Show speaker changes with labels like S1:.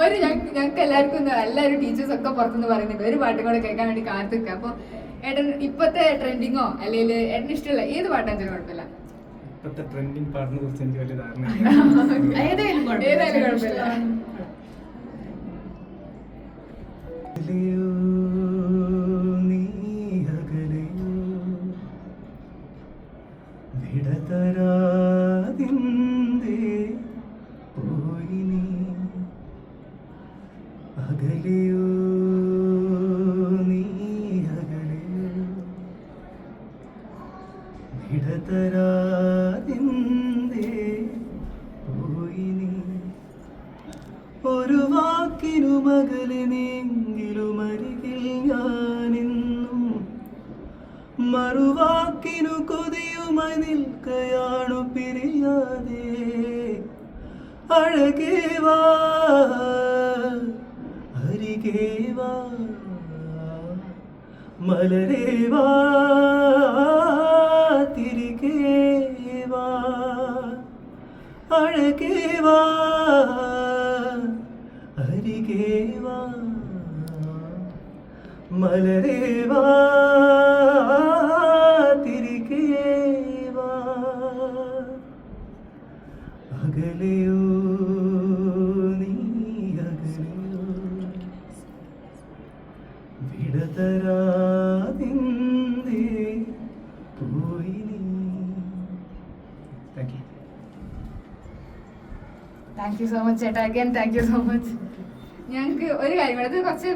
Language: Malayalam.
S1: ഞങ്ങൾക്ക് എല്ലാവരും ടീച്ചേഴ്സ് ഒക്കെ പുറത്തുനിന്ന് പറയുന്നുണ്ട് ഒരു പാട്ടും കൂടെ കേൾക്കാൻ വേണ്ടി കാത്തിക്കുക. അപ്പൊ ഏട്ടൻ ഇപ്പത്തെ ട്രെൻഡിങ്ങോ അല്ലെങ്കിൽ ഏട്ടന് ഇഷ്ടമല്ല ഏത് പാട്ടാച്ചാലും കുഴപ്പമില്ല.
S2: ഇപ്പത്തെ ട്രെൻഡിങ് പാട്ടിനെ കുറിച്ച് എനിക്ക് വലിയ ധാരണ
S1: ഏതായാലും കുഴപ്പമില്ല.
S2: അകലെയോ നീ അകലെയോ വിടതരാതിന്തേ പോയി നീ ഒരു വാക്കിനു മകളിനെങ്കിലും അരികിൽ ഞാനെന്നും മറുവാക്കിനു കൊതിയുമായി നിൽക്കയാണു പിരിയാതെ അഴകേ വാ അരികേ വാ മലരേ വാ തിരികേ വാ അഴകേ വാ അരികേ വാ മലരേ വാ തിരികേ വാ അകലെയോ നീ അകലെയോ വിടതരാതിന്തേ പോയി നീ.
S1: താങ്ക് യു സോ മച്ച് ചേട്ടാ. Again thank you so much. ഞങ്ങൾക്ക് ഒരു കാര്യം കൂടെ, ഇത് കുറച്ച്